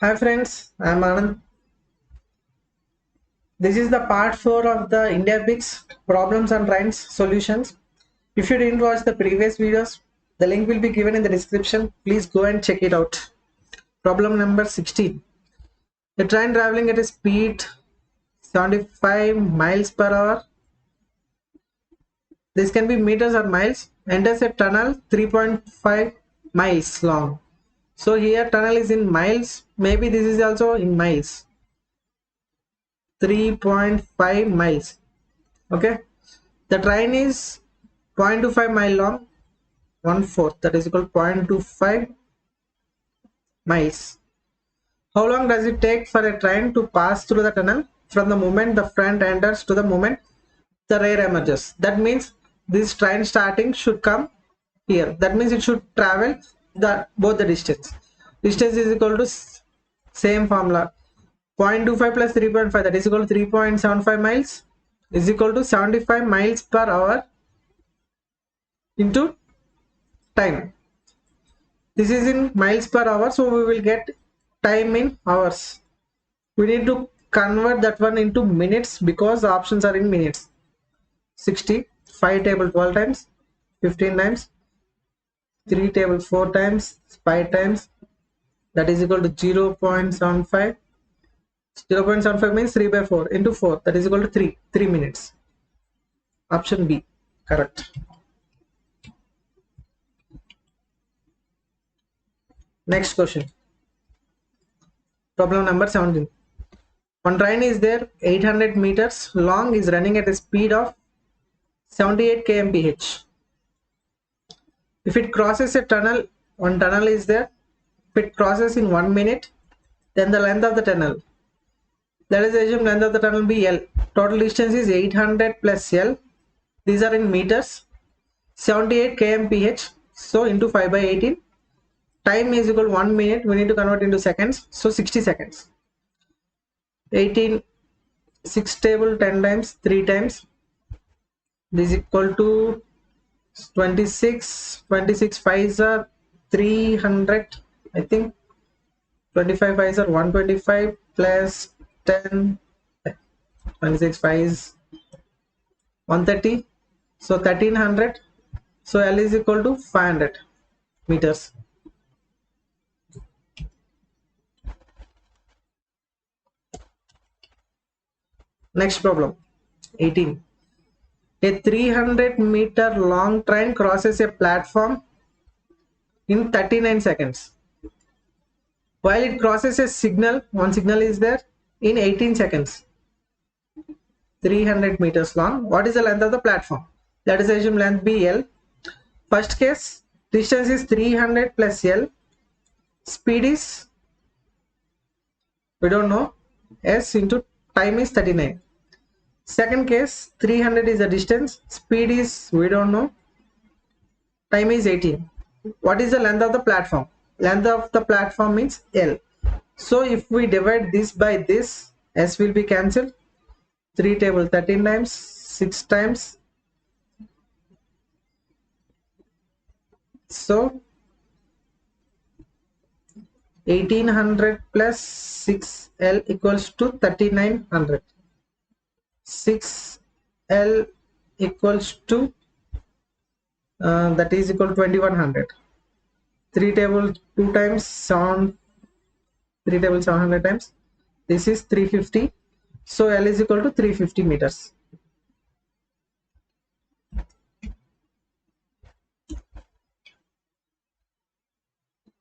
Hi friends, I am Anand. This is the part 4 of the India Bix Problems and Rhymes Solutions. If you didn't watch the previous videos, the link will be given in the description. Please go and check it out. Problem number 16. A train traveling at a speed 75 miles per hour. This can be meters or miles. Enters a tunnel 3.5 miles long. So here tunnel is in miles. Maybe this is also in miles. 3.5 miles. Okay. The train is 0.25 mile long, 1/4, that is equal to 0.25 miles. How long does it take for a train to pass through the tunnel from the moment the front enters to the moment the rear emerges? That means this train starting should come here. That means it should travel both the distance. Distance is equal to same formula. 0.25 plus 3.5, that is equal to 3.75 miles is equal to 75 miles per hour into time. This is in miles per hour, so we will get time in hours. We need to convert that one into minutes because the options are in minutes. 60, 5 table 12 times, 15 times, 3 table 4 times, 5 times, that is equal to 0.75. 0.75 means 3 by 4 into 4, that is equal to 3 minutes. Option B, correct. Next question. Problem number 17. One train is there 800 meters long, is running at a speed of 78 kmph. If it crosses a tunnel, one tunnel is there. If it crosses in 1 minute, then the length of the tunnel. Let us assume length of the tunnel be L. Total distance is 800 plus L. These are in meters. 78 kmph. So into 5 by 18. Time is equal to 1 minute. We need to convert into seconds. So 60 seconds. 18, 6 table 10 times, 3 times. This is equal to 26. 26 5s are 300. I think 25 5s are 125 plus 10. 26 5s 130. So 1300. So L is equal to 500 meters. Next problem 18. A 300-meter long train crosses a platform in 39 seconds. While it crosses a signal, one signal is there, in 18 seconds. 300 meters long. What is the length of the platform? Let us assume length be L. First case, distance is 300 plus L. Speed is, we don't know, S into time is 39. Second case, 300 is the distance, speed is, we don't know, time is 18. What is the length of the platform? Length of the platform means L. So if we divide this by this, S will be cancelled. 3 table 13 times, 6 times. So 1800 plus 6L equals to 3900. 6L equals to that is equal to 2100. 3 table 2 times 7, 3 table 700 times. This is 350. So L is equal to 350 meters.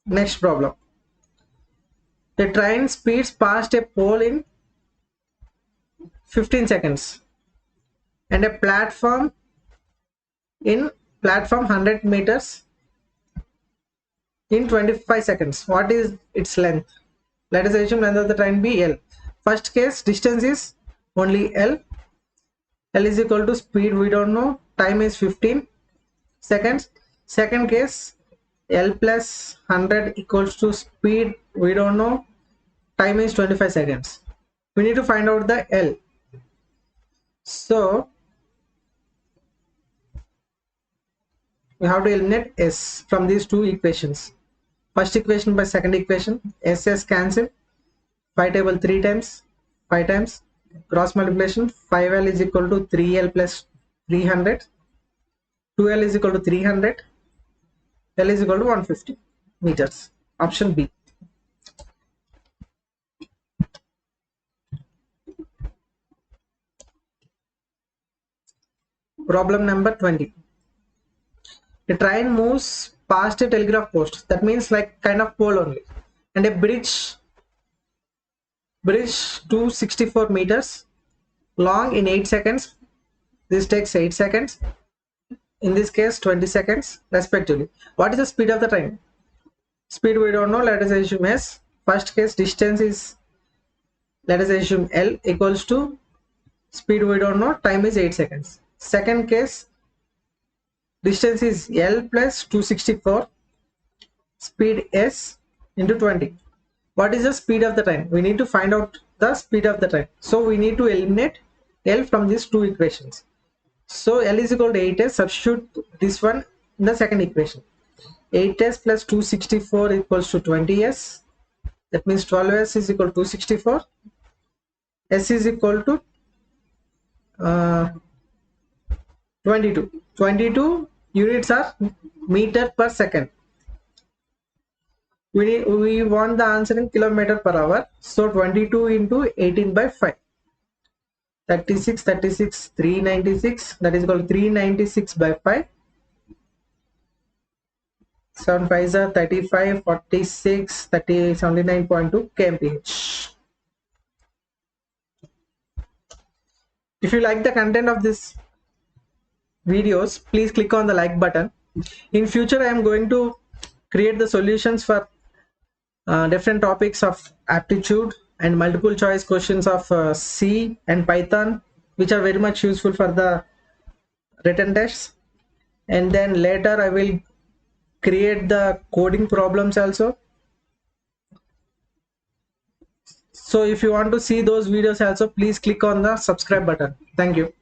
Next problem. The train speeds past a pole in 15 seconds and a platform in platform 100 meters in 25 seconds. What is its length? Let us assume length of the train be L. First case, distance is only L. L is equal to speed, we don't know, time is 15 seconds. Second case, L plus 100 equals to speed, we don't know, time is 25 seconds. We need to find out the L. So we have to eliminate S from these two equations. First equation by second equation, SS cancel. 5 table 3 times, 5 times, cross multiplication, 5L is equal to 3L plus 300, 2L is equal to 300, L is equal to 150 meters. Option B. Problem number 20. A train moves past a telegraph post, that means like kind of pole only, and a bridge 264 meters long in 8 seconds. This takes 8 seconds. In this case 20 seconds respectively. What is the speed of the train? Speed we don't know, let us assume S. First case distance is, let us assume L equals to speed we don't know, time is 8 seconds. Second case distance is L plus 264, speed S into 20. What is the speed of the train? We need to find out the speed of the train. So we need to eliminate L from these two equations. So L is equal to 8S, substitute this one in the second equation. 8S plus 264 equals to 20S. That means 12S is equal to 264. S is equal to 22. 22 units are meter per second. We want the answer in kilometer per hour. So 22 into 18 by 5. 36, 396. That is equal to 396 by 5. 7 5s are 35, 46, 30, 79.2 kmph. If you like the content of this videos, please click on the like button. In future I am going to create the solutions for different topics of aptitude and multiple choice questions of C and Python, which are very much useful for the written tests. And then later I will create the coding problems also. So if you want to see those videos also, please click on the subscribe button. Thank you.